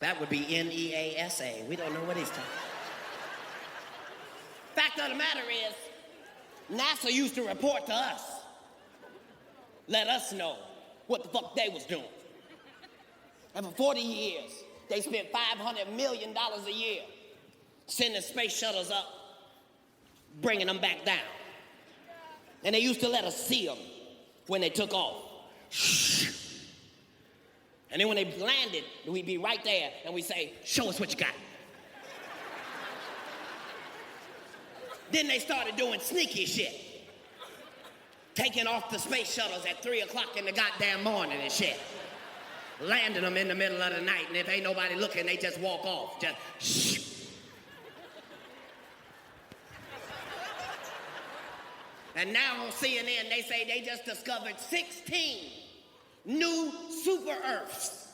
That would be N-E-A-S-A. We don't know what he's talking about. Fact of the matter is, NASA used to report to us, let us know what the fuck they was doing. And for 40 years, they spent $500 million a year sending space shuttles up, bringing them back down. And they used to let us see them when they took off. And then when they landed, we'd be right there and we'd say, show us what you got. Then they started doing sneaky shit. Taking off the space shuttles at 3 o'clock in the goddamn morning and shit. Landing them in the middle of the night, and if ain't nobody looking, they just walk off. Just shh. And now on CNN, they say they just discovered 16 new super Earths.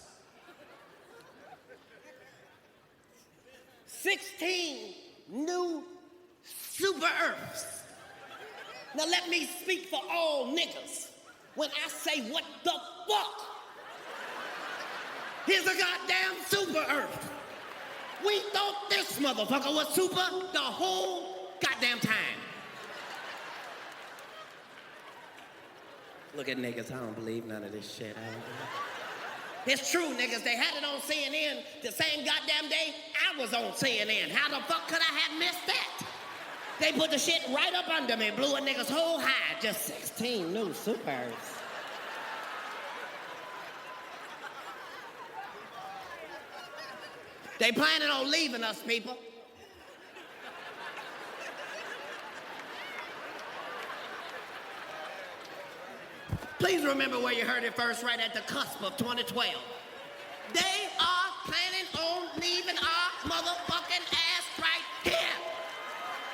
16 new super Earths. Now let me speak for all niggas. When I say what the fuck, here's a goddamn super Earth. We thought this motherfucker was super the whole goddamn time. Look at niggas, I don't believe none of this shit. It's true, niggas. They had it on CNN the same goddamn day I was on CNN. How the fuck could I have missed that? They put the shit right up under me, blew a nigga's whole hide. Just 16 new supers. They planning on leaving us, people. Please remember where you heard it first, right at the cusp of 2012. They are planning on leaving our motherfucking ass right here.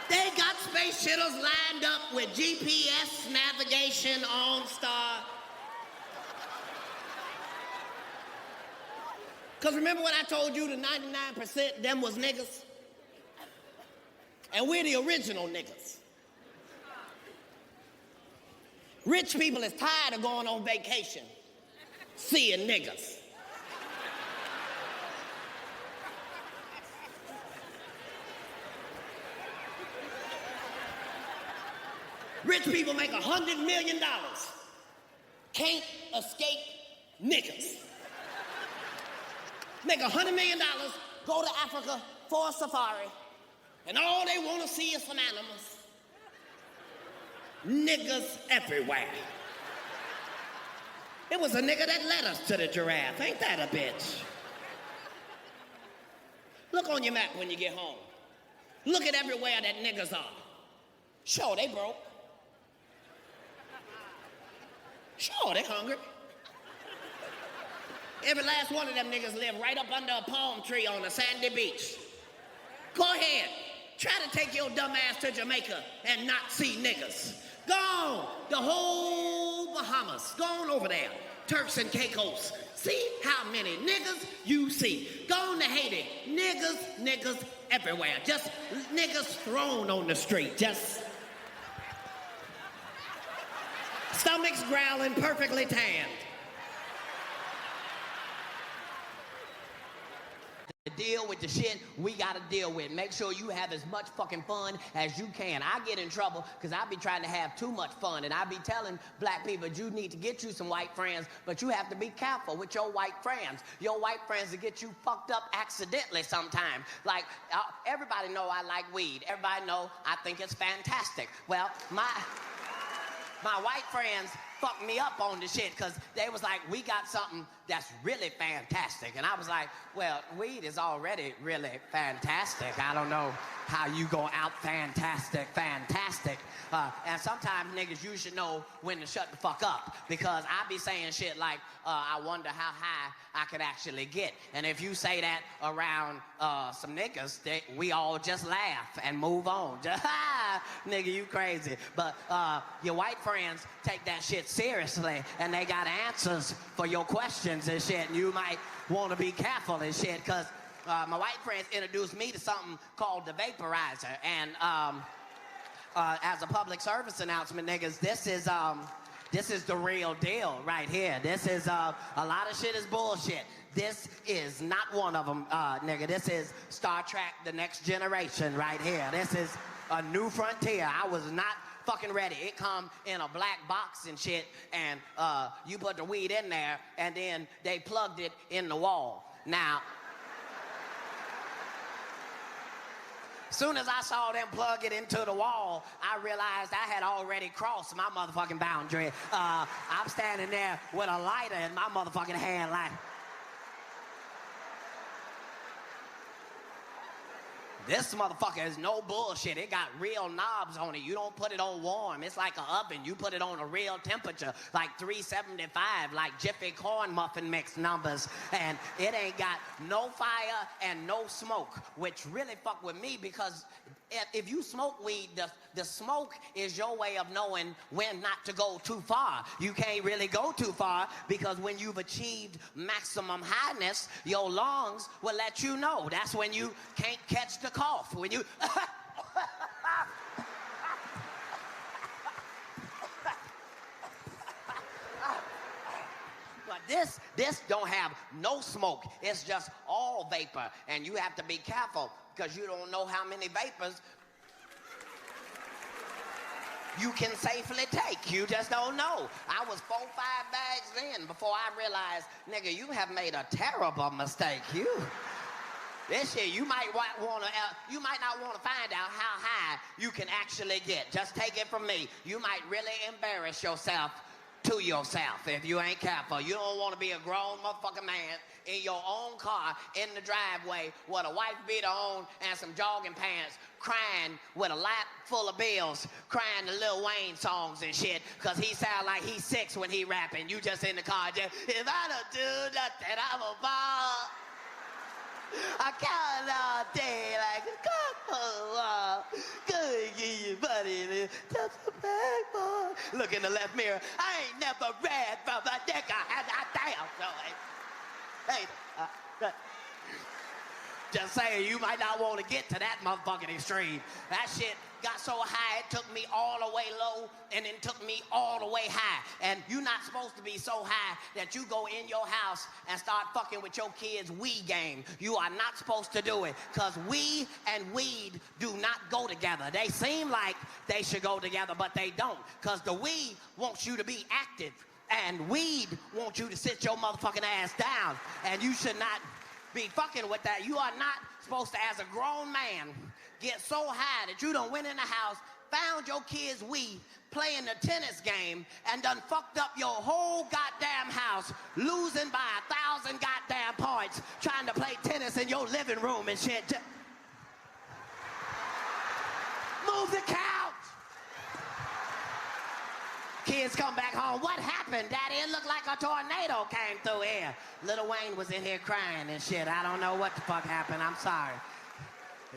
They got space shuttles lined up with GPS navigation on star. Because remember when I told you the 99% them was niggas? And we're the original niggas. Rich people is tired of going on vacation, seeing niggas. Rich people make $100 million. Can't escape niggas. Make $100 million, go to Africa for a safari, and all they want to see is some animals. Niggas everywhere. It was a nigga that led us to the giraffe. Ain't that a bitch? Look on your map when you get home. Look at everywhere that niggas are. Sure, they broke. Sure, they hungry. Every last one of them niggas live right up under a palm tree on a sandy beach. Go ahead. Try to take your dumb ass to Jamaica and not see niggas. Go on. The whole Bahamas. Go on over there. Turks and Caicos. See how many niggas you see. Go on to Haiti. Niggas everywhere. Just niggas thrown on the street. Just stomachs growling, perfectly tanned. Deal with the shit we gotta deal with. Make sure you have as much fucking fun as you can. I get in trouble because I be trying to have too much fun, and I be telling black people you need to get you some white friends, but you have to be careful with your white friends. Your white friends will get you fucked up accidentally sometimes. Like, everybody know I like weed. Everybody know I think it's fantastic. Well, my white friends fucked me up on the shit because they was like, we got something that's really fantastic. And I was like, well, weed is already really fantastic. I don't know how you go out fantastic. And sometimes niggas, you should know when to shut the fuck up, because I be saying shit like, I wonder how high I could actually get. And if you say that around some niggas, we all just laugh and move on. Just, nigga, you crazy. But your white friends take that shit seriously, and they got answers for your questions and shit, and you might want to be careful and shit, because my white friends introduced me to something called the Vaporizer, and as a public service announcement, niggas, this is the real deal right here. This is, a lot of shit is bullshit. This is not one of them, nigga. This is Star Trek: The Next Generation right here. This is a new frontier. I was not fucking ready. It come in a black box and shit, and you put the weed in there, and then they plugged it in the wall. Now, soon as I saw them plug it into the wall, I realized I had already crossed my motherfucking boundary. I'm standing there with a lighter in my motherfucking hand like, this motherfucker is no bullshit. It got real knobs on it. You don't put it on warm. It's like an oven. You put it on a real temperature, like 375, like Jiffy corn muffin mix numbers. And it ain't got no fire and no smoke, which really fuck with me because if you smoke weed, the smoke is your way of knowing when not to go too far. You can't really go too far because when you've achieved maximum highness, your lungs will let you know. That's when you can't catch the cough. When you... But this don't have no smoke. It's just all vapor. And you have to be careful because you don't know how many vapors you can safely take. You just don't know. I was 4 or 5 bags in before I realized, nigga, you have made a terrible mistake. This shit, you might not want to find out how high you can actually get. Just take it from me. You might really embarrass yourself to yourself if you ain't careful. You don't want to be a grown motherfucking man in your own car in the driveway with a wife beater on and some jogging pants, crying with a lap full of bills, crying the Lil Wayne songs and shit, because he sound like he's 6 when he rapping. You just in the car, just, if I don't do nothing, I'm a ball. I count all day like a couple. Good, give you buddy, just a bag boy. Look in the left mirror. I ain't never read from a dick. I had that damn so. Hey, just saying, you might not want to get to that motherfucking extreme. That shit got so high, it took me all the way low, and then took me all the way high. And you're not supposed to be so high that you go in your house and start fucking with your kids' Wii game. You are not supposed to do it, because Wii and weed do not go together. They seem like they should go together, but they don't, because the Wii wants you to be active, and weed wants you to sit your motherfucking ass down, and you should not be fucking with that. You are not supposed to, as a grown man, get so high that you done went in the house, found your kids' Wii, playing the tennis game, and done fucked up your whole goddamn house, losing by 1,000 goddamn points, trying to play tennis in your living room and shit. Move the couch! Kids come back home. What happened, Daddy? It looked like a tornado came through here. Lil Wayne was in here crying and shit. I don't know what the fuck happened. I'm sorry.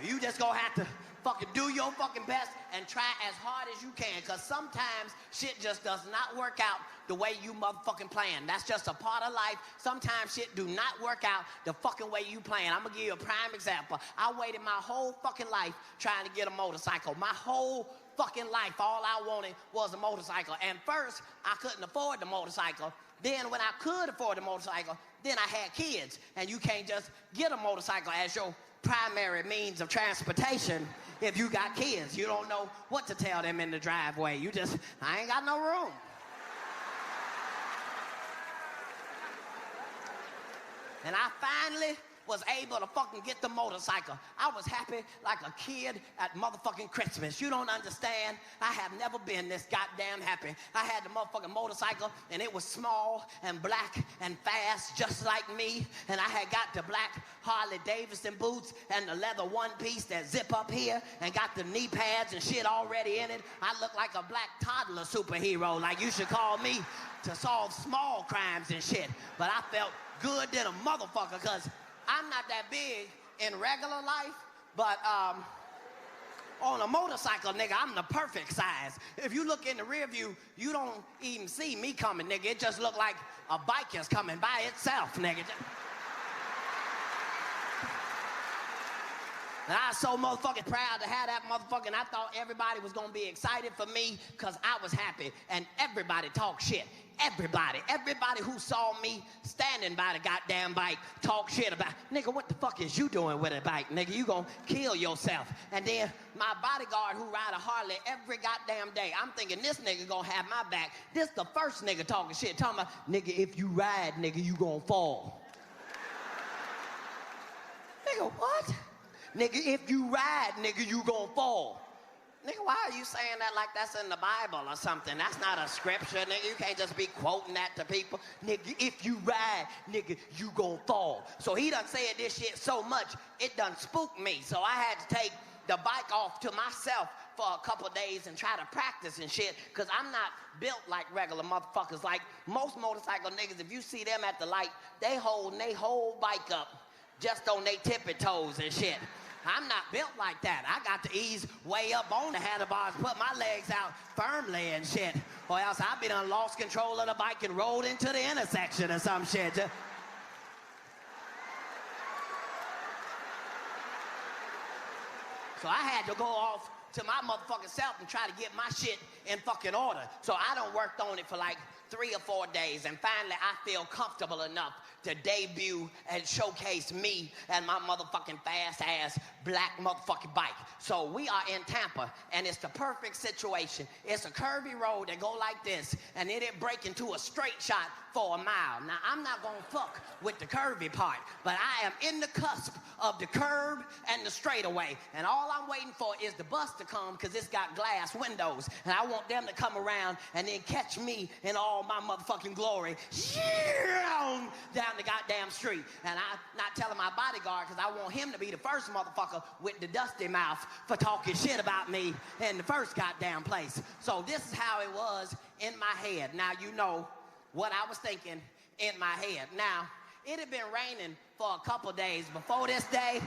You just gonna have to fucking do your fucking best and try as hard as you can, because sometimes shit just does not work out the way you motherfucking plan. That's just a part of life. Sometimes shit do not work out the fucking way you plan. I'm gonna give you a prime example. I waited my whole fucking life trying to get a motorcycle. My whole fucking life, all I wanted was a motorcycle. And first, I couldn't afford the motorcycle. Then when I could afford the motorcycle, then I had kids. And you can't just get a motorcycle as your primary means of transportation if you got kids. You don't know what to tell them in the driveway. You just, I ain't got no room. And I finally was able to fucking get the motorcycle. I was happy like a kid at motherfucking Christmas. You don't understand. I have never been this goddamn happy. I had the motherfucking motorcycle, and it was small and black and fast, just like me. And I had got the black Harley Davidson boots and the leather one-piece that zip up here, and got the knee pads and shit already in it. I look like a black toddler superhero, like you should call me to solve small crimes and shit. But I felt good than a motherfucker, because I'm not that big in regular life, but on a motorcycle, nigga, I'm the perfect size. If you look in the rear view, you don't even see me coming, nigga. It just look like a bike is coming by itself, nigga. And I was so motherfucking proud to have that motherfucking, I thought everybody was gonna be excited for me because I was happy, and everybody talked shit. Everybody who saw me standing by the goddamn bike talk shit about, nigga, what the fuck is you doing with a bike? Nigga, you gonna kill yourself. And then my bodyguard who ride a Harley every goddamn day, I'm thinking this nigga gonna have my back. This the first nigga talking shit, talking about, nigga, if you ride, nigga, you gonna fall. Nigga, what? Nigga, if you ride, nigga, you gonna fall. Nigga, why are you saying that like that's in the Bible or something? That's not a scripture, nigga. You can't just be quoting that to people. Nigga, if you ride, nigga, you gon' fall. So he done said this shit so much, it done spooked me. So I had to take the bike off to myself for a couple days and try to practice and shit, because I'm not built like regular motherfuckers. Like most motorcycle niggas, if you see them at the light, they holding they whole bike up just on they tippy toes and shit. I'm not built like that. I got to ease way up on the handlebars, put my legs out firmly and shit, or else I'd be done lost control of the bike and rolled into the intersection or some shit. So I had to go off to my motherfucking self and try to get my shit in fucking order. So I done worked on it for like 3 or 4 days, and finally I feel comfortable enough to debut and showcase me and my motherfucking fast-ass black motherfucking bike. So we are in Tampa, and it's the perfect situation. It's a curvy road that go like this, and then it break into a straight shot for a mile. Now, I'm not gonna fuck with the curvy part, but I am in the cusp of the curb and the straightaway, and all I'm waiting for is the bus to come, because it's got glass windows, and I want them to come around and then catch me in all my motherfucking glory down the goddamn street. And I'm not telling my bodyguard, because I want him to be the first motherfucker with the dusty mouth for talking shit about me in the first goddamn place. So this is how it was in my head. Now you know what I was thinking in my head. Now, it had been raining for a couple days before this day.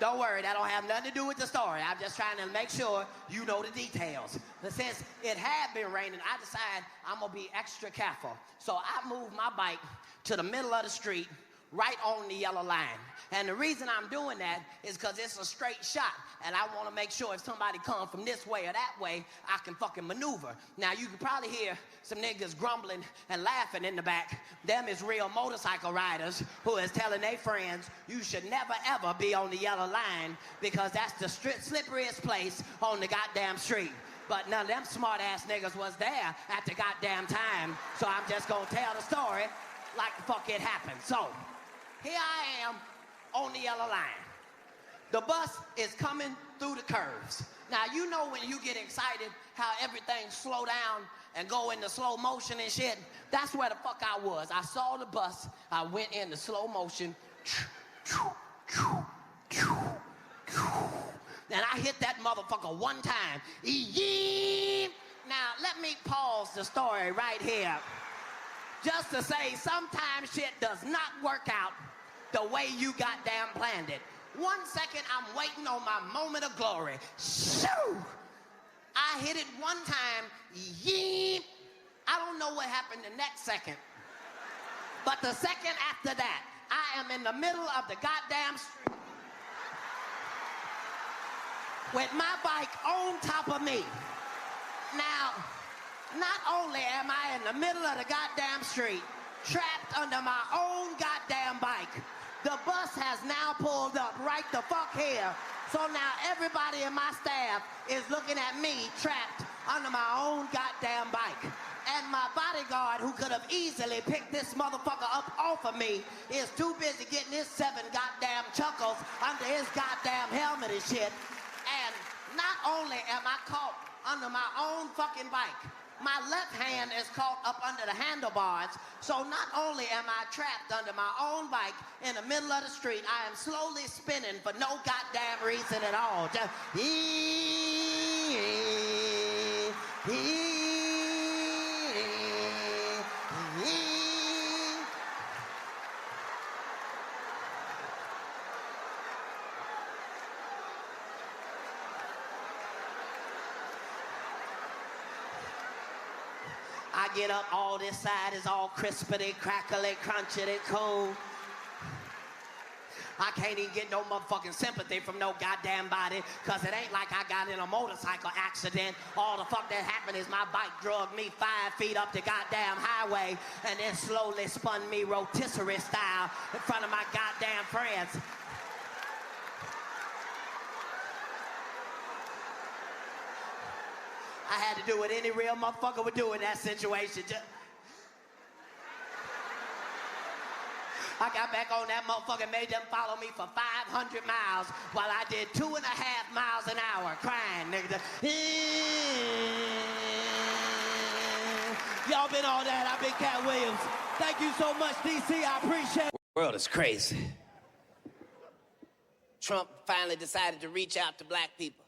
Don't worry, that don't have nothing to do with the story. I'm just trying to make sure you know the details. But since it had been raining, I decided I'm gonna be extra careful. So I moved my bike to the middle of the street, right on the yellow line. And the reason I'm doing that is because it's a straight shot, and I want to make sure if somebody comes from this way or that way, I can fucking maneuver. Now, you can probably hear some niggas grumbling and laughing in the back. Them is real motorcycle riders who is telling their friends, you should never, ever be on the yellow line, because that's the slipperiest place on the goddamn street. But none of them smart-ass niggas was there at the goddamn time, so I'm just gonna tell the story like the fuck it happened. So, here I am on the yellow line. The bus is coming through the curves. Now, you know when you get excited how everything slow down and go into slow motion and shit? That's where the fuck I was. I saw the bus, I went into slow motion, and I hit that motherfucker one time. Now, let me pause the story right here, just to say sometimes shit does not work out the way you goddamn planned it. 1 second, I'm waiting on my moment of glory. Shoo! I hit it one time. Yeep! I don't know what happened the next second. But the second after that, I am in the middle of the goddamn street with my bike on top of me. Now, not only am I in the middle of the goddamn street, trapped under my own goddamn bike, the bus has now pulled up right the fuck here. So now everybody in my staff is looking at me trapped under my own goddamn bike. And my bodyguard, who could have easily picked this motherfucker up off of me, is too busy getting his 7 goddamn chuckles under his goddamn helmet and shit. And not only am I caught under my own fucking bike, my left hand is caught up under the handlebars, so not only am I trapped under my own bike in the middle of the street, I am slowly spinning for no goddamn reason at all. Just I get up, all this side is all crispity, crackly, crunchity, cold. I can't even get no motherfucking sympathy from no goddamn body, cause it ain't like I got in a motorcycle accident. All the fuck that happened is my bike drugged me 5 feet up the goddamn highway and then slowly spun me rotisserie style in front of my goddamn friends. I had to do what any real motherfucker would do in that situation. I got back on that motherfucker, made them follow me for 500 miles while I did 2.5 miles an hour crying, nigga. Y'all been on that. I've been Katt Williams. Thank you so much, DC. I appreciate it. The world is crazy. Trump finally decided to reach out to black people.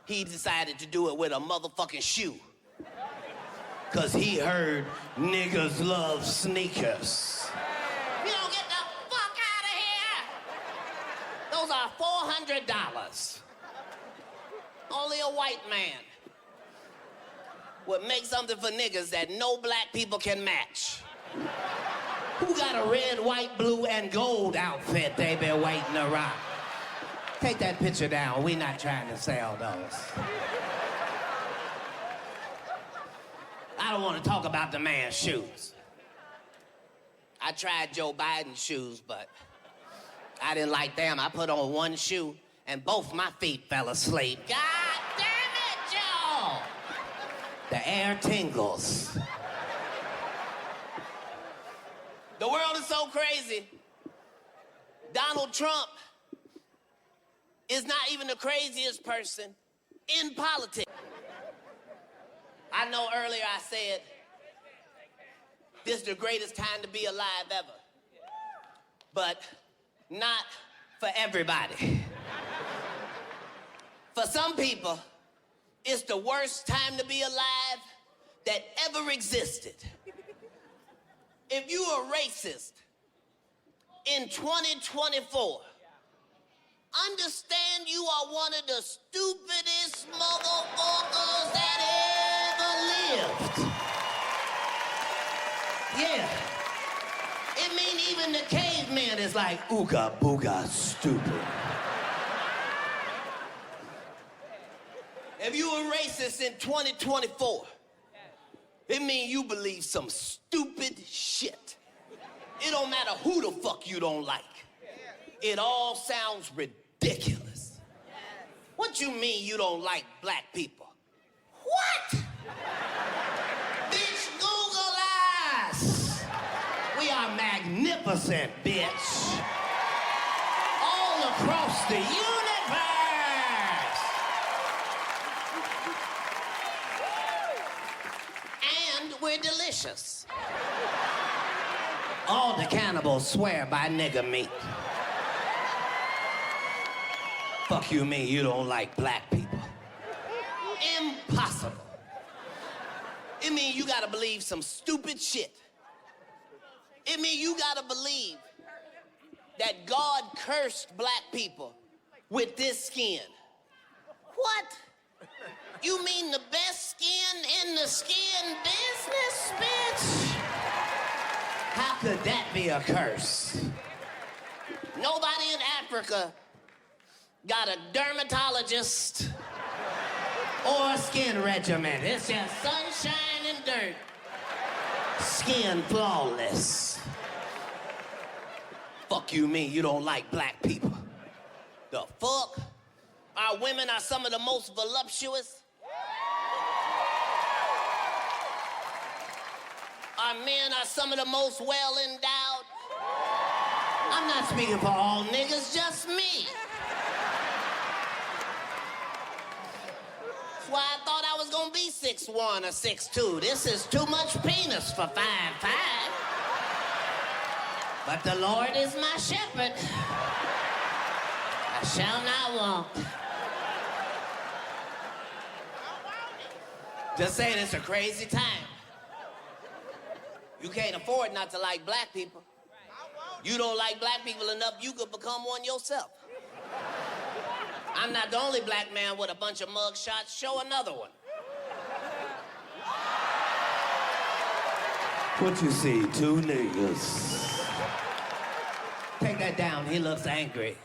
He decided to do it with a motherfucking shoe. Cause he heard niggas love sneakers. You don't get the fuck out of here! Those are $400. Only a white man would make something for niggas that no black people can match. Who got a red, white, blue, and gold outfit they been waiting to rock? Take that picture down. We're not trying to sell those. I don't want to talk about the man's shoes. I tried Joe Biden's shoes, but I didn't like them. I put on one shoe, and both my feet fell asleep. God damn it, Joe! The air tingles. The world is so crazy. Donald Trump is not even the craziest person in politics. I know earlier I said, this is the greatest time to be alive ever. But not for everybody. For some people, it's the worst time to be alive that ever existed. If you are racist in 2024, understand you are one of the stupidest motherfuckers that ever lived. Yeah. It mean even the caveman is like, ooga booga stupid. If you a racist in 2024, it mean you believe some stupid shit. It don't matter who the fuck you don't like. It all sounds ridiculous. What you mean you don't like black people? What? Bitch, Google us. We are magnificent, bitch. All across the universe. And we're delicious. All the cannibals swear by nigger meat. Fuck you mean you don't like black people? Impossible. It mean you gotta believe some stupid shit. It mean you gotta believe that God cursed black people with this skin. What? You mean the best skin in the skin business, bitch? How could that be a curse? Nobody in Africa got a dermatologist or a skin regimen. It's just sunshine and dirt. Skin flawless. Fuck you mean you don't like black people? The fuck? Our women are some of the most voluptuous. Our men are some of the most well-endowed. I'm not speaking for all niggas, just me. That's why I thought I was gonna be 6'1" or 6'2". This is too much penis for 5'5". But the Lord is my shepherd. I shall not want. Just saying, it's a crazy time. You can't afford not to like black people. You don't like black people enough, you could become one yourself. I'm not the only black man with a bunch of mug shots. Show another one. What you see, two niggas. take that down. He looks angry.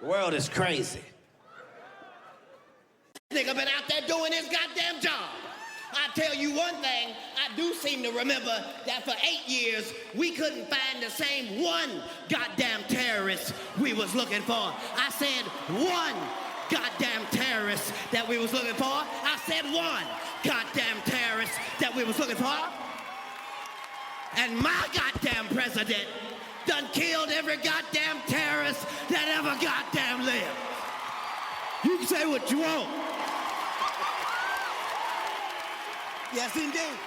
The world is crazy. This nigga been out there doing his goddamn job. I tell you one thing, I do seem to remember that for 8 years, we couldn't find the same one goddamn terrorist we was looking for. I said one goddamn terrorist that we was looking for. I said one goddamn terrorist that we was looking for. And my goddamn president done killed every goddamn terrorist that ever goddamn lived. You can say what you want. Yes, indeed.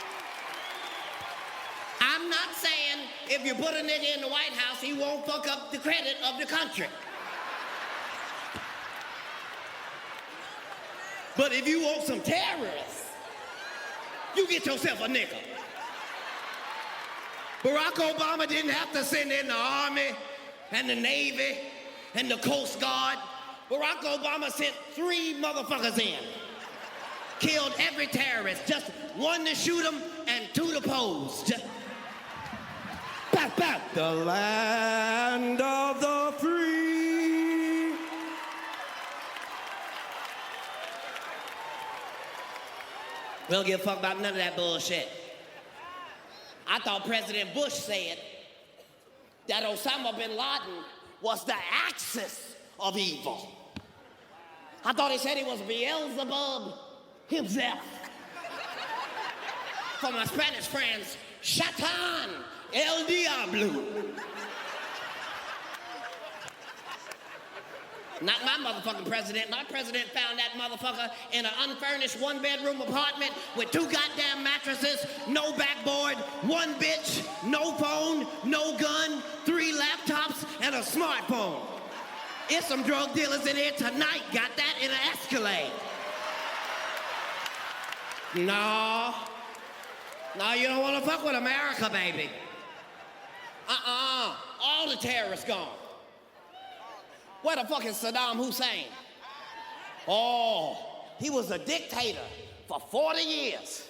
I'm not saying if you put a nigga in the White House, he won't fuck up the credit of the country. But if you want some terrorists, you get yourself a nigga. Barack Obama didn't have to send in the Army and the Navy and the Coast Guard. Barack Obama sent 3 motherfuckers in. Killed every terrorist, just 1 to shoot him and 2 to pose. Just... Bap, bap. The land of the free. We don't give a fuck about none of that bullshit. I thought President Bush said that Osama bin Laden was the axis of evil. I thought he said he was Beelzebub himself. For my Spanish friends, Satan, El Diablo. Not my motherfucking president. My president found that motherfucker in an unfurnished 1-bedroom apartment with 2 goddamn mattresses, no backboard, 1 bitch, no phone, no gun, 3 laptops, and a smartphone. It's some drug dealers in here tonight got that in an Escalade. No, you don't want to fuck with America, baby. All the terrorists gone. Where the fuck is Saddam Hussein? Oh, he was a dictator for 40 years.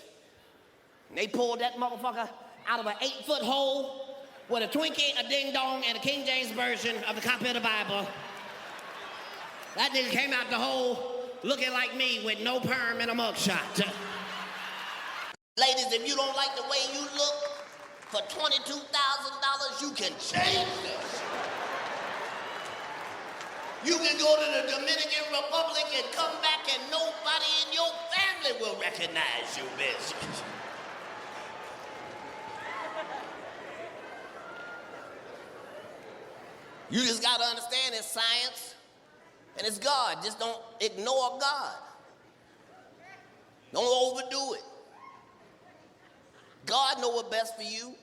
And they pulled that motherfucker out of an 8-foot hole with a Twinkie, a ding-dong, and a King James version of the copy of the Bible. That nigga came out the hole looking like me with no perm and a mugshot. Ladies, if you don't like the way you look, for $22,000, you can change this. You can go to the Dominican Republic and come back and nobody in your family will recognize you, bitch. You just gotta understand it's science and it's God. Just don't ignore God. Don't overdo it. God know what's best for you.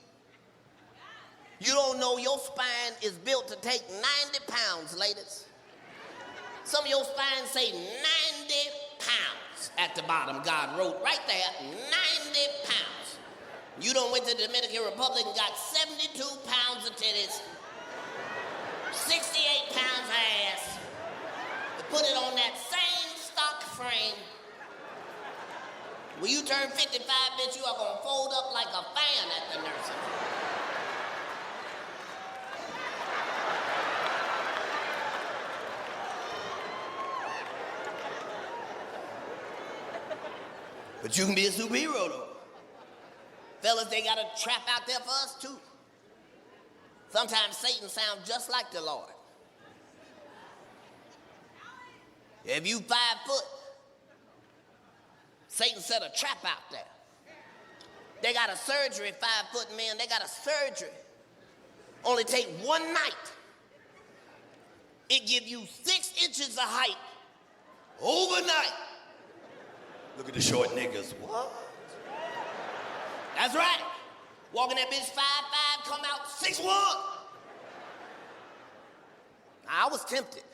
You don't know your spine is built to take 90 pounds, ladies. Some of your spines say 90 pounds at the bottom. God wrote right there, 90 pounds. You done went to the Dominican Republic and got 72 pounds of titties, 68 pounds of ass. You put it on that same stock frame. When you turn 55, bitch, you are gonna fold up like a fan at the nursing home. But you can be a superhero, though. Fellas, they got a trap out there for us, too. Sometimes Satan sounds just like the Lord. If you 5 foot, Satan set a trap out there. They got a surgery, 5-foot men, they got a surgery. Only take 1 night. It give you 6 inches of height overnight. Look at the short niggas. What? That's right. Walking that bitch 5'5", come out 6'1". I was tempted.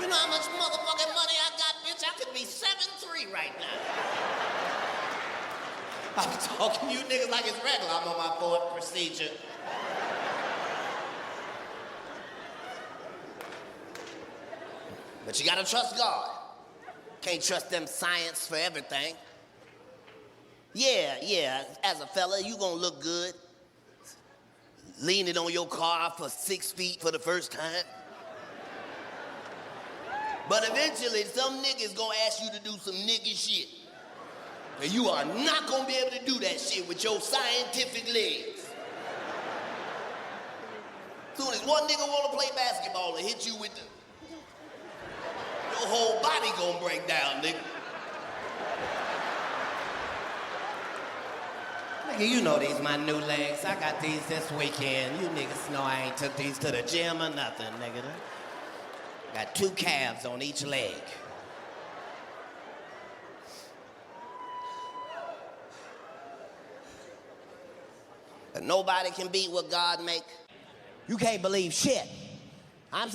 You know how much motherfucking money I got, bitch? I could be 7'3" right now. I'm talking to you niggas like it's regular. I'm on my 4th procedure. But you gotta trust God. Can't trust them science for everything. Yeah, as a fella, you gonna look good. Leaning on your car for 6 feet for the first time. But eventually, some niggas gonna ask you to do some nigga shit. And you are not gonna be able to do that shit with your scientific legs. Soon as one nigga wanna play basketball and hit you with the... Your whole body gonna break down, nigga. Nigga, you know these my new legs. I got these this weekend. You niggas know I ain't took these to the gym or nothing, nigga. Got 2 calves on each leg. But nobody can beat what God make. You can't believe shit. I ain't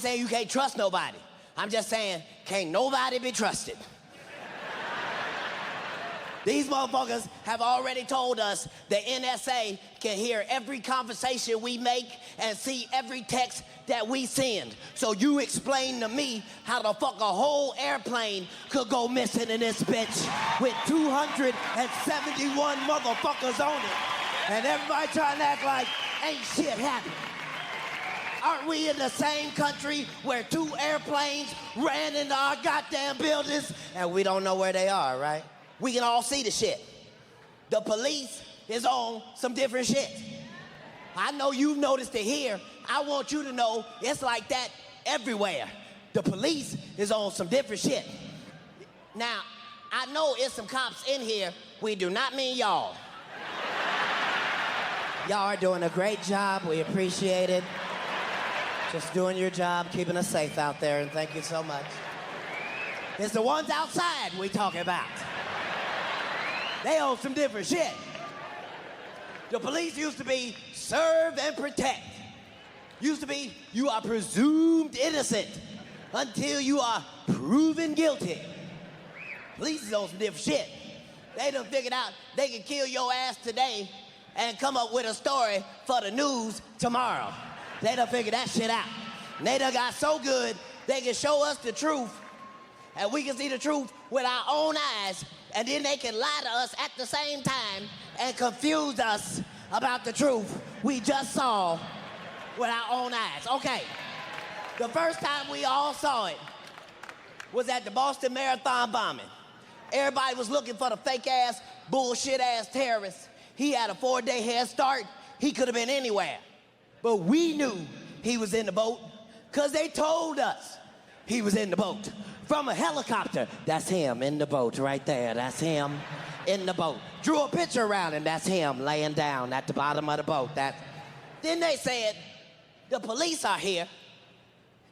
saying you can't trust nobody. I'm just saying, can't nobody be trusted. These motherfuckers have already told us the NSA can hear every conversation we make and see every text that we send. So you explain to me how the fuck a whole airplane could go missing in this bitch with 271 motherfuckers on it. And everybody trying to act like ain't shit happening. Aren't we in the same country where 2 airplanes ran into our goddamn buildings and we don't know where they are, right? We can all see the shit. The police is on some different shit. I know you've noticed it here. I want you to know it's like that everywhere. The police is on some different shit. Now, I know it's some cops in here. We do not mean y'all. Y'all are doing a great job. We appreciate it. Just doing your job, keeping us safe out there, and thank you so much. It's the ones outside we talking about. They own some different shit. The police used to be serve and protect. Used to be you are presumed innocent until you are proven guilty. Police is on some different shit. They done figured out they can kill your ass today and come up with a story for the news tomorrow. They done figured that shit out. And they done got so good, they can show us the truth, and we can see the truth with our own eyes, and then they can lie to us at the same time and confuse us about the truth we just saw with our own eyes. Okay, the first time we all saw it was at the Boston Marathon bombing. Everybody was looking for the fake-ass, bullshit-ass terrorist. He had a 4-day head start. He could have been anywhere. But we knew he was in the boat because they told us he was in the boat. From a helicopter, that's him in the boat right there. That's him in the boat. Drew a picture around him, that's him laying down at the bottom of the boat. Then they said, the police are here.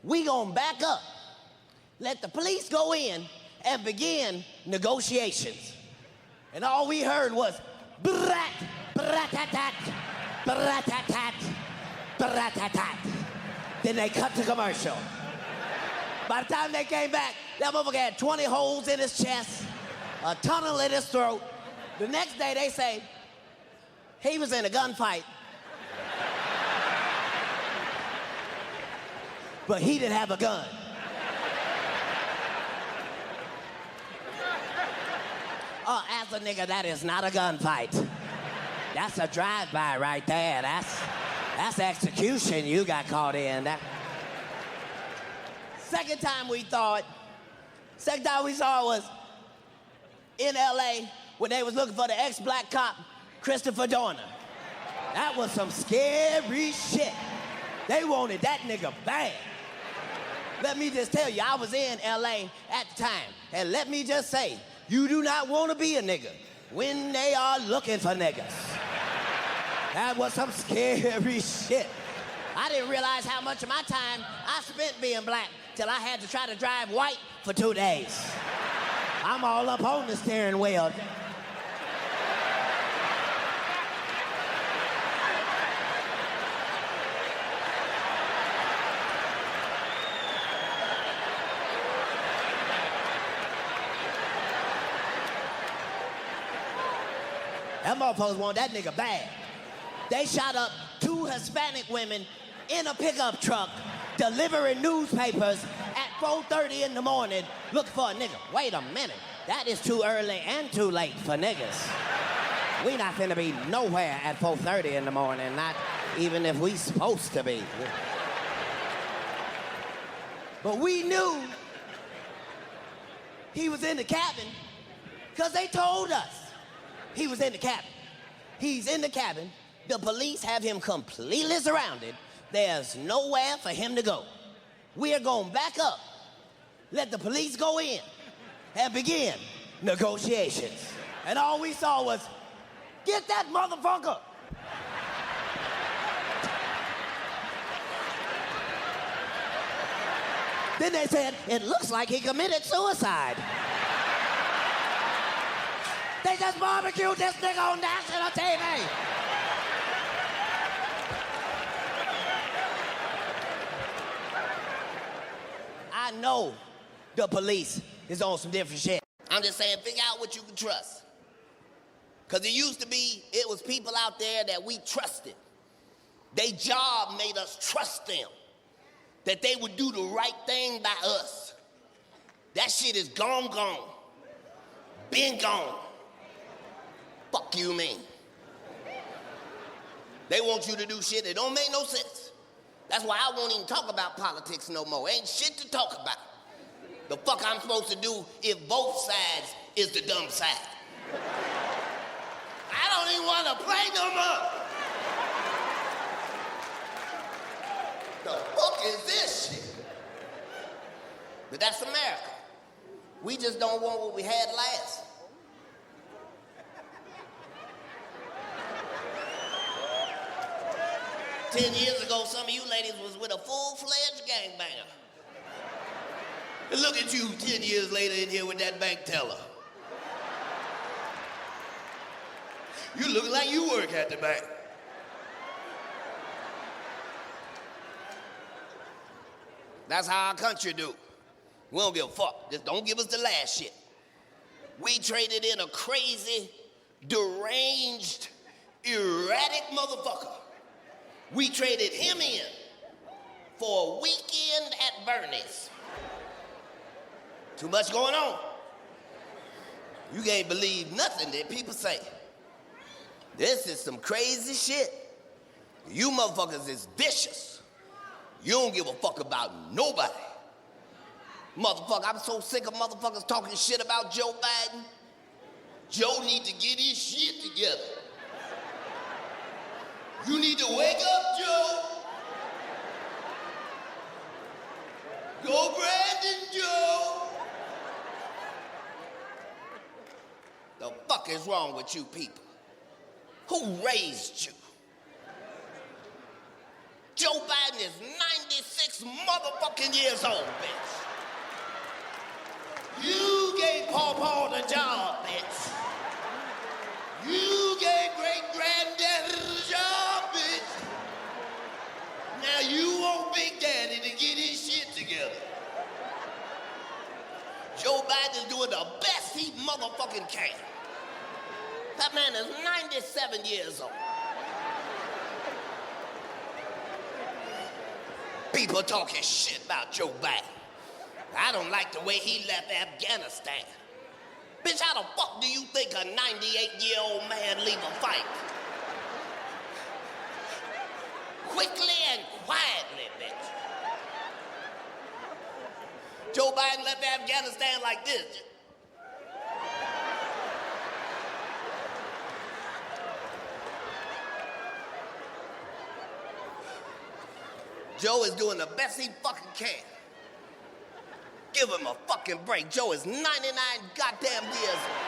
We gonna back up. Let the police go in and begin negotiations. And all we heard was, brat, brat-tat-tat, brat-tat-tat, brat-tat-tat. Then they cut to commercial. By the time they came back, that motherfucker had 20 holes in his chest, a tunnel in his throat. The next day they say, he was in a gunfight. But he didn't have a gun. As a nigga, that is not a gunfight. That's a drive-by right there. That's execution you got caught in. Second time we saw it was in LA when they was looking for the ex-black cop, Christopher Dorner. That was some scary shit. They wanted that nigga bad. Let me just tell you, I was in LA at the time, and let me just say, you do not want to be a nigga when they are looking for niggas. That was some scary shit. I didn't realize how much of my time I spent being black till I had to try to drive white for 2 days. I'm all up on the steering wheel. Them motherfuckers want that nigga bad. They shot up 2 Hispanic women in a pickup truck delivering newspapers at 4:30 in the morning looking for a nigga. Wait a minute. That is too early and too late for niggas. We not finna be nowhere at 4:30 in the morning, not even if we supposed to be. But we knew he was in the cabin because they told us he was in the cabin. He's in the cabin. The police have him completely surrounded. There's nowhere for him to go. We're going back up, let the police go in, and begin negotiations. And all we saw was, get that motherfucker! Then they said, it looks like he committed suicide. They just barbecued this nigga on national TV. I know the police is on some different shit. I'm just saying, figure out what you can trust. Because it used to be, it was people out there that we trusted. Their job made us trust them. That they would do the right thing by us. That shit is gone. Been gone. Fuck you mean. They want you to do shit that don't make no sense. That's why I won't even talk about politics no more. Ain't shit to talk about. The fuck I'm supposed to do if both sides is the dumb side? I don't even want to play no more. The fuck is this shit? But that's America. We just don't want what we had last. Ten years ago, some of you ladies was with a full-fledged gangbanger. And look at you 10 years later in here with that bank teller. You look like you work at the bank. That's how our country do. We don't give a fuck. Just don't give us the last shit. We traded in a crazy, deranged, erratic motherfucker. We traded him in for a weekend at Bernie's. Too much going on. You can't believe nothing that people say. This is some crazy shit. You motherfuckers is vicious. You don't give a fuck about nobody. Motherfucker, I'm so sick of motherfuckers talking shit about Joe Biden. Joe need to get his shit together. You need to wake up, Joe. Go Brandon, Joe. The fuck is wrong with you people? Who raised you? Joe Biden is 96 motherfucking years old, bitch. You gave Paw the job, bitch. You gave great-granddaddy the job, bitch. Now you want Big Daddy to get his shit together. Joe Biden is doing the best he motherfucking can. That man is 97 years old. People talking shit about Joe Biden. I don't like the way he left Afghanistan. Bitch, how the fuck do you think a 98-year-old man leave a fight? Quickly and quietly, bitch. Joe Biden left Afghanistan like this. Joe is doing the best he fucking can. Give him a fucking break. Joe is 99 goddamn years old.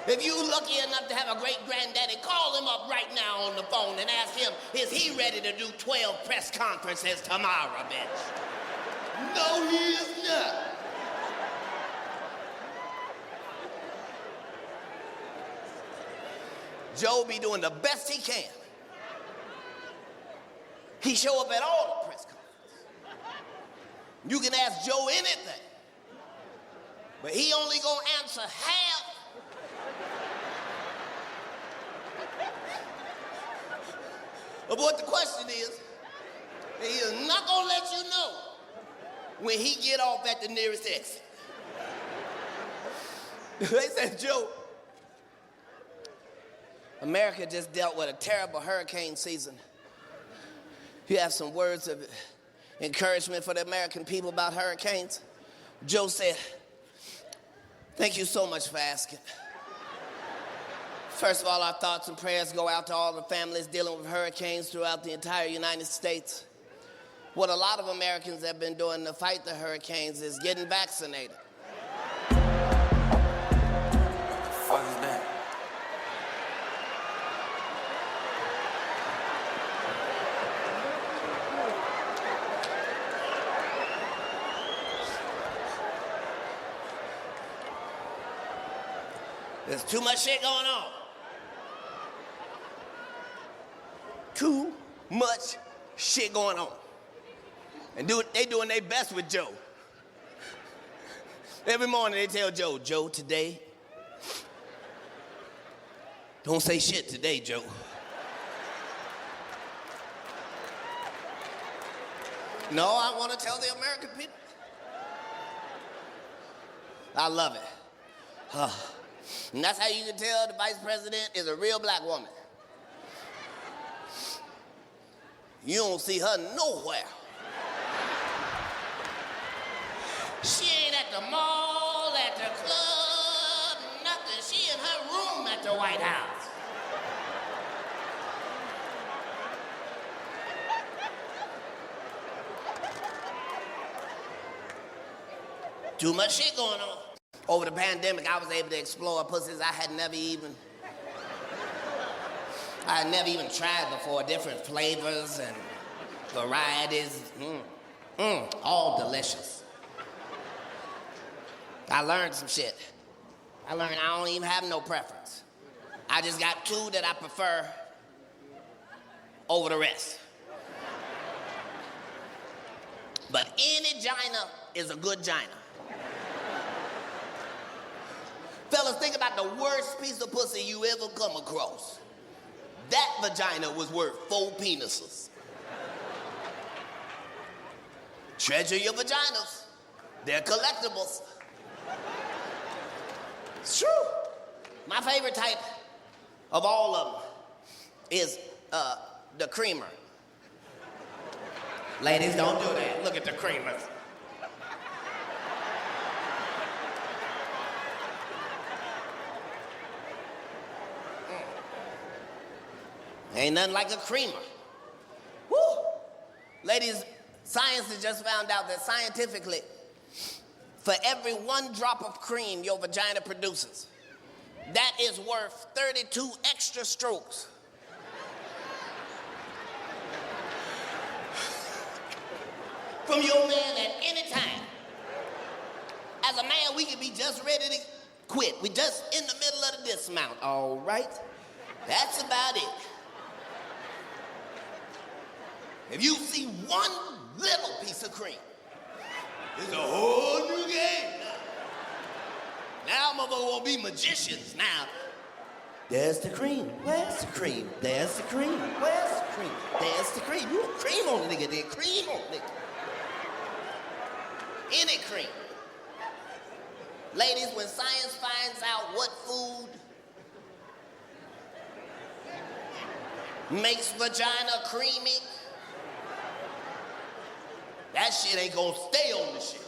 If you lucky enough to have a great granddaddy, call him up right now on the phone and ask him, is he ready to do 12 press conferences tomorrow, bitch? No, he is not. Joe be doing the best he can. He show up at all the press conferences. You can ask Joe anything, but he only gonna answer half. of what the question is. He is not gonna let you know when he get off at the nearest exit. They said, Joe, America just dealt with a terrible hurricane season. You have some words of encouragement for the American people about hurricanes? Joe said, thank you so much for asking. First of all, our thoughts and prayers go out to all the families dealing with hurricanes throughout the entire United States. What a lot of Americans have been doing to fight the hurricanes is getting vaccinated. Fuck is that? There's too much shit going on. Too much shit going on. And they doing their best with Joe. Every morning they tell Joe, Joe, today, don't say shit today, Joe. No, I want to tell the American people. I love it. And that's how you can tell the vice president is a real black woman. You don't see her nowhere. She ain't at the mall, at the club, nothing. She in her room at the White House. Too much shit going on. Over the pandemic, I was able to explore pussies I had never even tried before. Different flavors and varieties. All delicious. I learned some shit. I learned I don't even have no preference. I just got two that I prefer over the rest. But any gina is a good gina. Fellas, think about the worst piece of pussy you ever come across. That vagina was worth 4 penises. Treasure your vaginas. They're collectibles. It's true. My favorite type of all of them is the creamer. Ladies, don't do that. Look at the creamers. Ain't nothing like a creamer. Woo! Ladies, science has just found out that scientifically, for every 1 drop of cream your vagina produces, that is worth 32 extra strokes. From your man at any time. As a man, we can be just ready to quit. We just in the middle of the dismount. All right? That's about it. If you see 1 little piece of cream, it's a whole new game now. Now motherfuckers won't be magicians now. There's the cream. Where's the cream? There's the cream. Where's the cream? There's the cream. You want cream on the nigga, then cream on the nigga. Any cream. Ladies, when science finds out what food makes vagina creamy, that shit ain't gonna stay on the shit.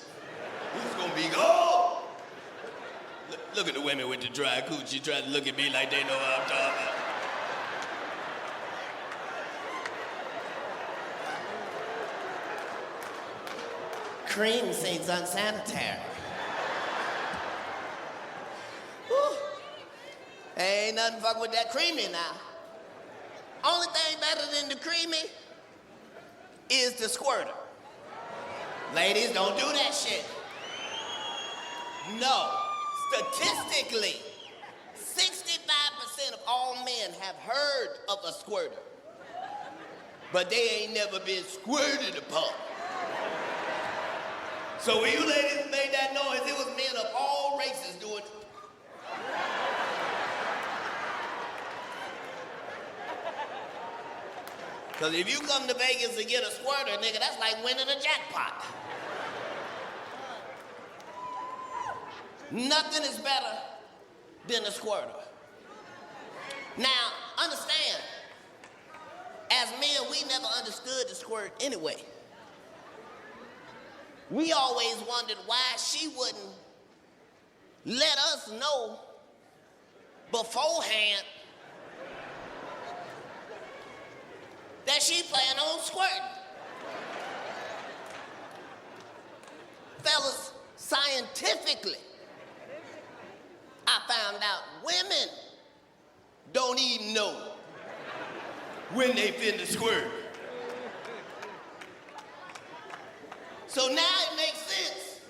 It's gonna be gone. Look at the women with the dry coochie trying to look at me like they know what I'm talking about. Cream seems unsanitary. Whew. Ain't nothing fuck with that creamy now. Only thing better than the creamy is the squirter. Ladies, don't do that shit. No. Statistically, 65% of all men have heard of a squirter, but they ain't never been squirted upon. So when you ladies made that noise, it was men of all races doing it. Because if you come to Vegas to get a squirter, nigga, that's like winning a jackpot. Nothing is better than a squirter. Now, understand, as men, we never understood the squirt anyway. We always wondered why she wouldn't let us know beforehand that she planned on squirting. Fellas, scientifically, I found out women don't even know when they finna squirt. So now it makes sense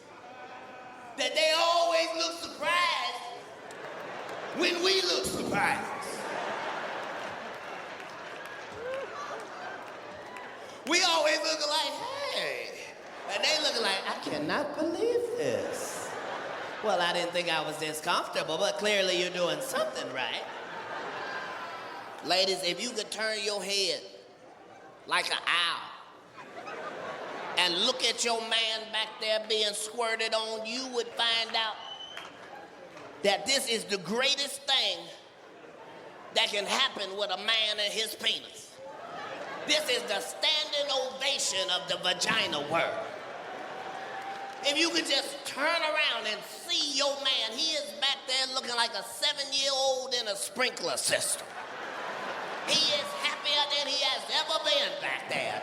that they always look surprised when we look surprised. We always looking like, hey, and they looking like, I cannot believe this. Well, I didn't think I was this comfortable, but clearly you're doing something right. Ladies, if you could turn your head like an owl and look at your man back there being squirted on, you would find out that this is the greatest thing that can happen with a man and his penis. This is the standing ovation of the vagina world. If you could just turn around and see your man, he is back there looking like a 7-year-old in a sprinkler system. He is happier than he has ever been back there.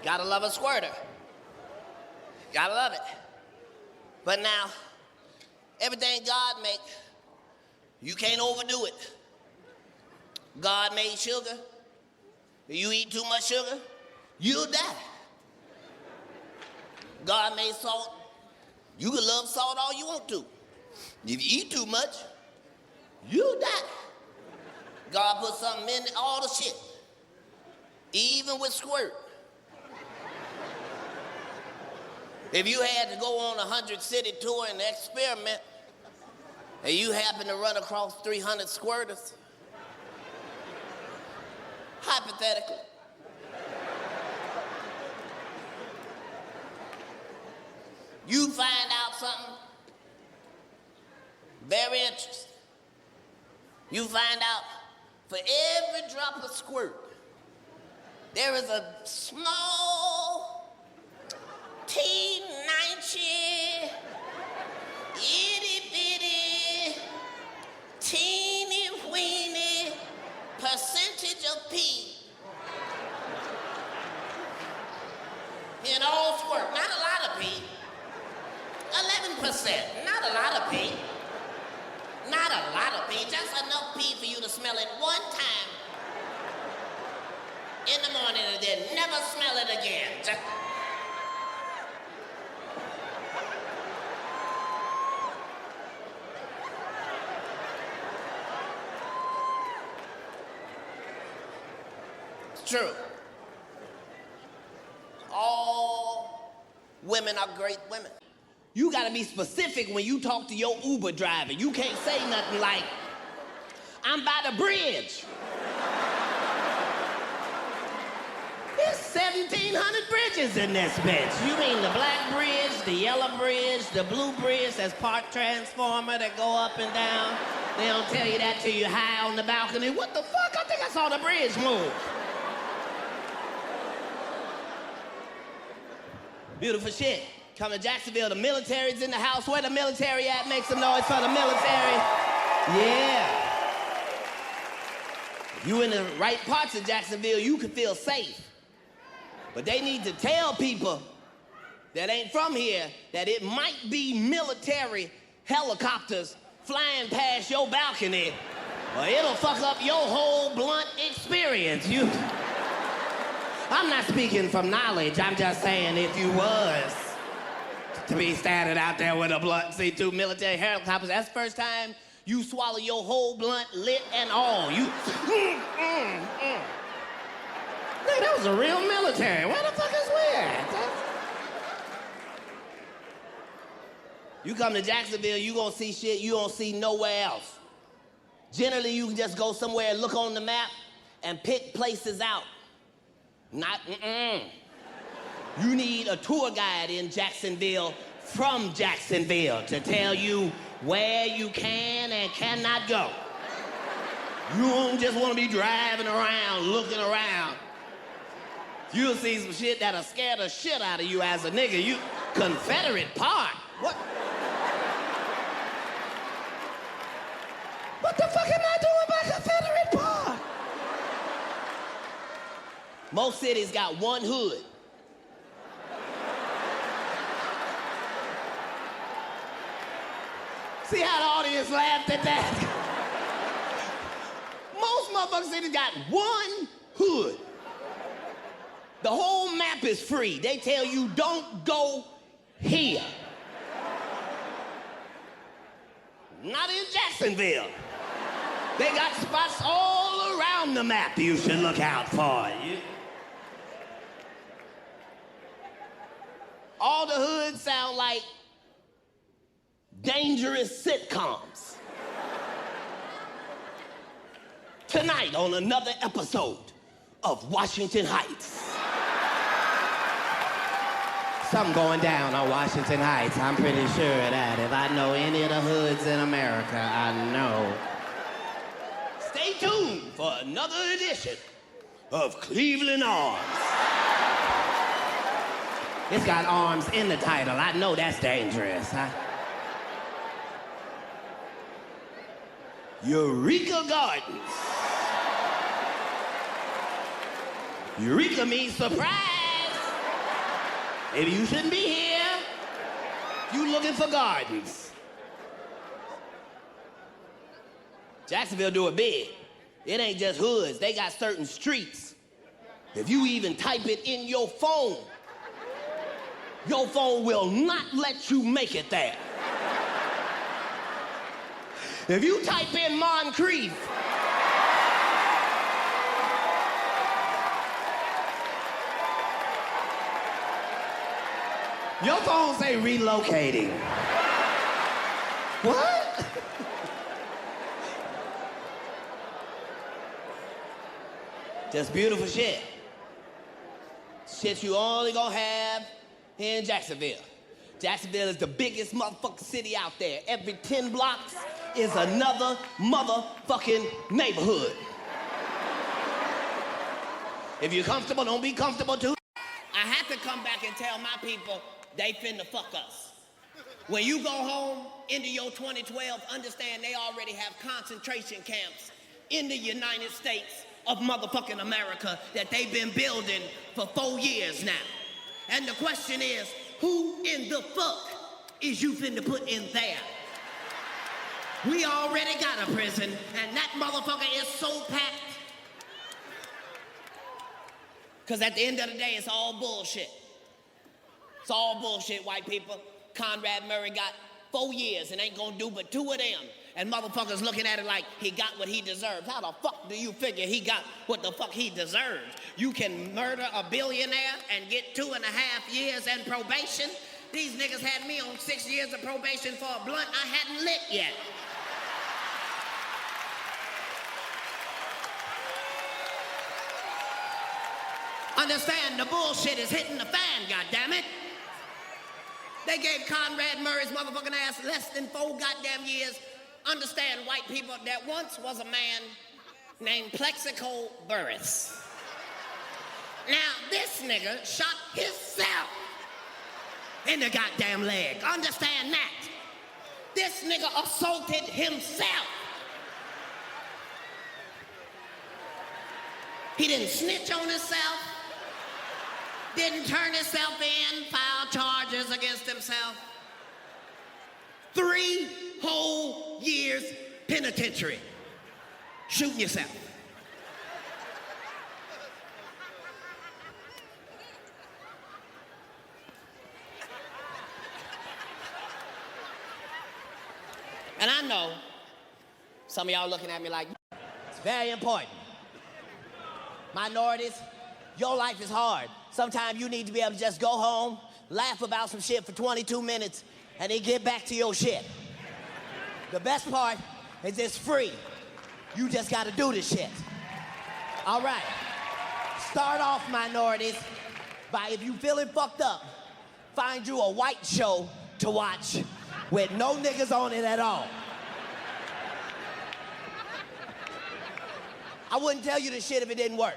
Gotta love a squirter. Gotta love it. But now, everything God make, you can't overdo it. God made sugar. If you eat too much sugar, you'll die. God made salt. You can love salt all you want to. If you eat too much, you'll die. God put something in all the shit. Even with squirt. If you had to go on a 100-city tour and experiment, and you happen to run across 300 squirters, hypothetically, you find out something very interesting. You find out for every drop of squirt, there is a small, teeny-ninety, itty-bitty, teeny-weeny percentage of pee in all squirt. Not a lot of pee. 11%. Not a lot of pee. Not a lot of pee. Just enough pee for you to smell it one time in the morning and then never smell it again. True. All women are great women. You gotta be specific when you talk to your Uber driver. You can't say nothing like, I'm by the bridge. There's 1,700 bridges in this bitch. You mean the black bridge, the yellow bridge, the blue bridge that's part transformer that go up and down? They don't tell you that till you're high on the balcony. What the fuck? I think I saw the bridge move. Beautiful shit. Come to Jacksonville, the military's in the house. Where the military at? Make some noise for the military. Yeah. If you in the right parts of Jacksonville, you can feel safe. But they need to tell people that ain't from here that it might be military helicopters flying past your balcony, or it'll fuck up your whole blunt experience. I'm not speaking from knowledge. I'm just saying if you was to be standing out there with a blunt, see 2 military helicopters, that's the first time you swallow your whole blunt lit and all. Nigga, that was a real military. Where the fuck is we at? You come to Jacksonville, you gonna see shit you don't see nowhere else. Generally, you can just go somewhere and look on the map and pick places out. You need a tour guide in Jacksonville from Jacksonville to tell you where you can and cannot go. You don't just want to be driving around, looking around. You'll see some shit that'll scare the shit out of you as a nigga. You Confederate Park. What? What the fuck am I doing by Confederate Park? Most cities got one hood. See how the audience laughed at that? Most motherfucking cities got one hood. The whole map is free. They tell you don't go here. Not in Jacksonville. They got spots all around the map you should look out for. All the hoods sound like dangerous sitcoms. Tonight on another episode of Washington Heights. Something going down on Washington Heights. I'm pretty sure of that. If I know any of the hoods in America, I know. Stay tuned for another edition of Cleveland Arms. It's got arms in the title. I know that's dangerous, huh? Eureka Gardens. Eureka means surprise. Maybe you shouldn't be here. You looking for gardens. Jacksonville do it big. It ain't just hoods. They got certain streets. If you even type it in your phone will not let you make it there. If you type in Moncrief, your phone say relocating. What? Just beautiful shit. Shit you only gonna have in Jacksonville. Jacksonville is the biggest motherfucking city out there. Every 10 blocks is another motherfucking neighborhood. If you're comfortable, don't be comfortable too. I have to come back and tell my people they finna fuck us. When you go home into your 2012, understand they already have concentration camps in the United States of motherfucking America that they've been building for 4 years now. And the question is, who in the fuck is you finna put in there? We already got a prison, and that motherfucker is so packed. Because at the end of the day, it's all bullshit. It's all bullshit, white people. Conrad Murray got 4 years and ain't gonna do but 2 of them. And motherfuckers looking at it like he got what he deserves. How the fuck do you figure he got what the fuck he deserves? You can murder a billionaire and get 2.5 years in probation? These niggas had me on 6 years of probation for a blunt I hadn't lit yet. Understand, the bullshit is hitting the fan, goddammit. They gave Conrad Murray's motherfucking ass less than 4 goddamn years. Understand, white people, there once was a man named Plexico Burris. Now, this nigga shot himself in the goddamn leg. Understand that. This nigga assaulted himself. He didn't snitch on himself. Didn't turn himself in, file charges against himself. 3 whole years penitentiary. Shooting yourself. And I know some of y'all looking at me like, it's very important. Minorities, Your life is hard. Sometimes you need to be able to just go home, laugh about some shit for 22 minutes, and then get back to your shit. The best part is it's free. You just gotta do this shit. All right. Start off, minorities, by if you feeling fucked up, find you a white show to watch with no niggas on it at all. I wouldn't tell you this shit if it didn't work.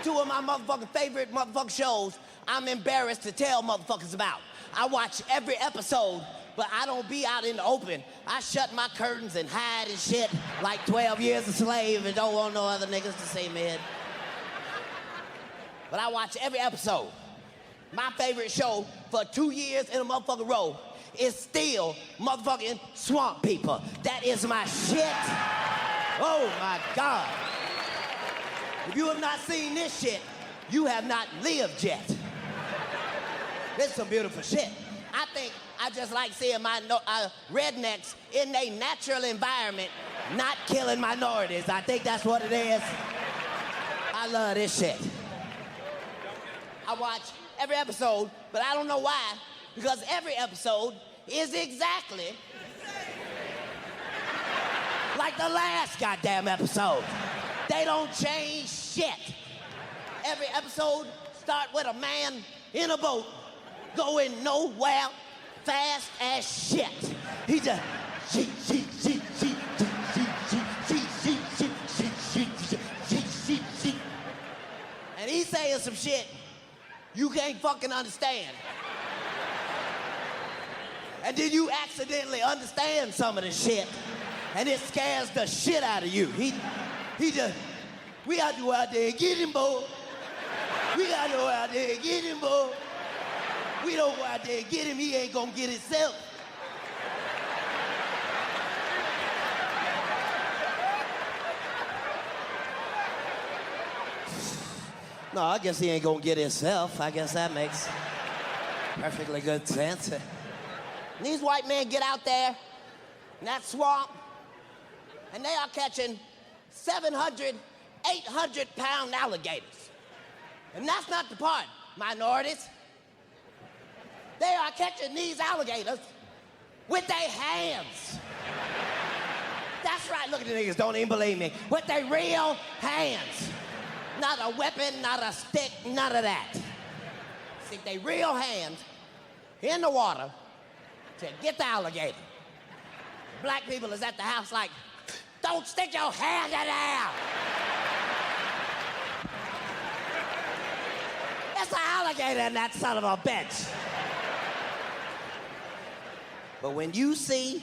Two of my motherfucking favorite motherfucking shows I'm embarrassed to tell motherfuckers about. I watch every episode, but I don't be out in the open. I shut my curtains and hide and shit like 12 years a slave and don't want no other niggas to see me. But I watch every episode. My favorite show for 2 years in a motherfucking row is still motherfucking Swamp People. That is my shit. Oh my God. If you have not seen this shit, you have not lived yet. This is some beautiful shit. I think I just like seeing my rednecks in their natural environment, not killing minorities. I think that's what it is. I love this shit. I watch every episode, but I don't know why, because every episode is exactly like the last goddamn episode. They don't change shit. Every episode start with a man in a boat going nowhere fast as shit. He just and he's saying some shit you can't fucking understand. And then you accidentally understand some of the shit and it scares the shit out of you. He just, we gotta go out there and get him, boy. We gotta go out there and get him, boy. We don't go out there and get him, he ain't gonna get himself. No, I guess he ain't gonna get himself. I guess that makes perfectly good sense. And these white men get out there in that swamp and they are catching 700, 800-pound alligators. And that's not the part, minorities. They are catching these alligators with their hands. That's right, look at the niggas, don't even believe me. With their real hands. Not a weapon, not a stick, none of that. Stick their real hands in the water to get the alligator. Black people is at the house like, don't stick your hand in there. It's an alligator in that son of a bitch. But when you see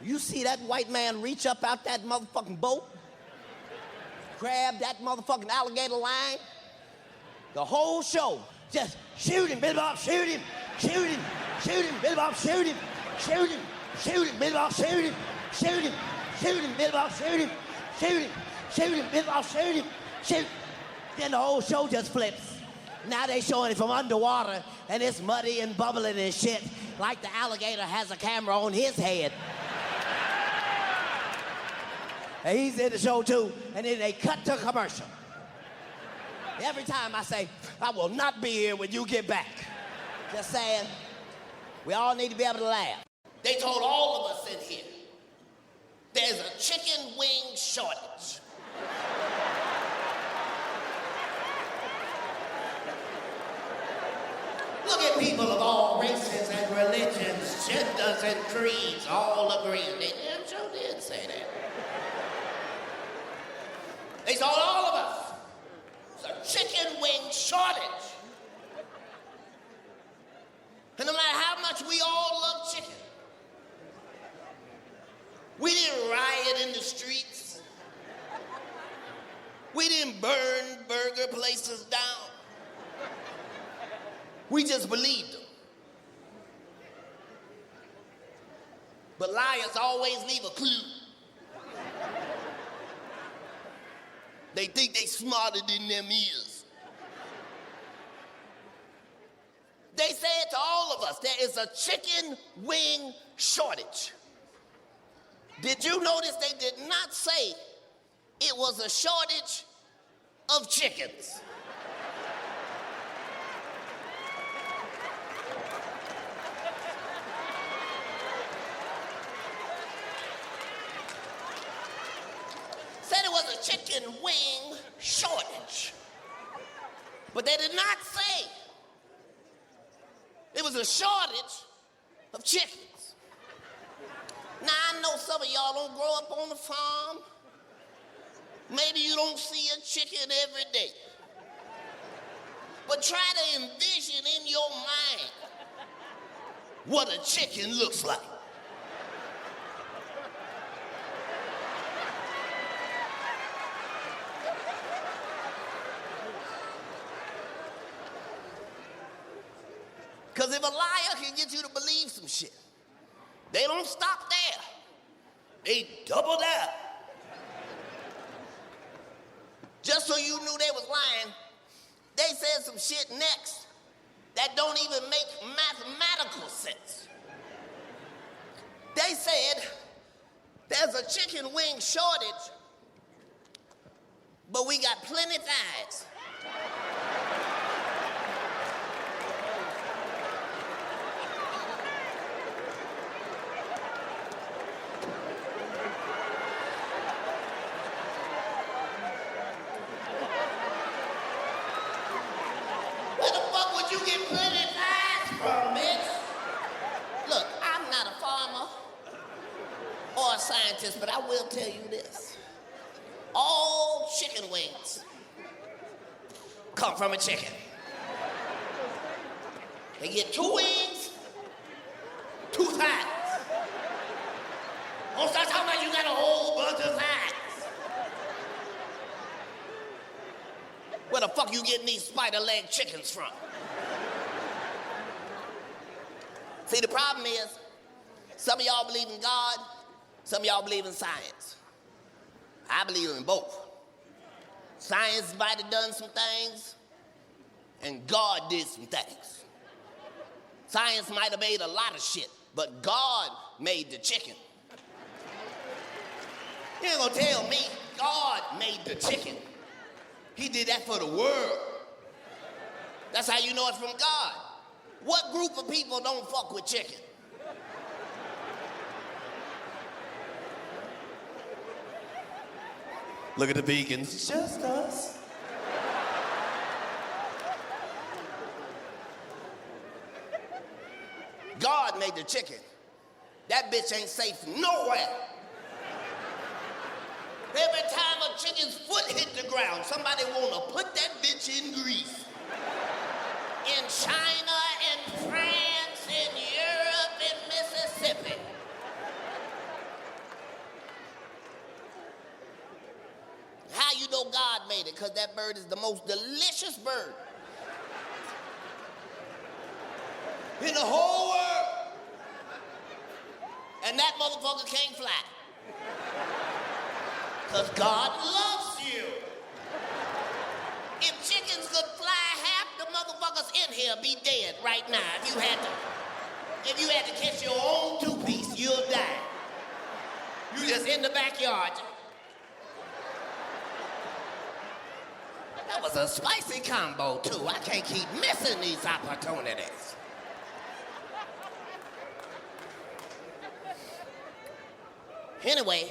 that white man reach up out that motherfucking boat, grab that motherfucking alligator line, the whole show, just shoot him, Billy Bob, shoot him, shoot him, shoot him, Billy Bob, shoot him, shoot him, shoot him, Billy Bob, shoot him, shoot him, shoot him, Billy Bob, shoot him, shoot him, shoot him, Billy Bob, shoot him, shoot. Then the whole show just flips. Now they showing it from underwater and it's muddy and bubbling and shit, like the alligator has a camera on his head. And he's in the show too, and then they cut to commercial. Every time I say, I will not be here when you get back. Just saying, we all need to be able to laugh. They told all of us in here, there's a chicken wing shortage. Look at people of all races and religions, genders and creeds, all agreeing. They damn sure did say that. They told all of us, it's a chicken wing shortage. And no matter how much we all love chicken, we didn't riot in the streets. We didn't burn burger places down. We just believed them. But liars always leave a clue. They think they smarter than them is. They said to all of us, there is a chicken wing shortage. Did you notice they did not say it was a shortage of chickens. Said it was a chicken wing shortage. But they did not say it was a shortage of chickens. Now, I know some of y'all don't grow up on the farm. Maybe you don't see a chicken every day. But try to envision in your mind what a chicken looks like. Because if a liar can get you to believe some shit, they don't stop there. They double down. Just so you knew they was lying, they said some shit next that don't even make mathematical sense. They said there's a chicken wing shortage, but we got plenty thighs. But I will tell you this. All chicken wings come from a chicken. They get 2 wings, 2 thighs. Don't start talking about you got a whole bunch of thighs. Where the fuck you getting these spider leg chickens from? See, the problem is, some of y'all believe in God, some of y'all believe in science. I believe in both. Science might have done some things, and God did some things. Science might have made a lot of shit, but God made the chicken. You ain't gonna tell me God made the chicken. He did that for the world. That's how you know it's from God. What group of people don't fuck with chicken? Look at the vegans. It's just us. God made the chicken. That bitch ain't safe nowhere. Every time a chicken's foot hit the ground, somebody wanna put that bitch in grease. In China, in France, in Europe, in Mississippi. How you know God made it? Because that bird is the most delicious bird in the whole world. And that motherfucker can't fly. Because God loves you. If chickens could fly, half the motherfuckers in here be dead right now. If you had to catch your own 2-piece, you'll die. You just in the backyard. That was a spicy combo, too. I can't keep missing these opportunities. Anyway,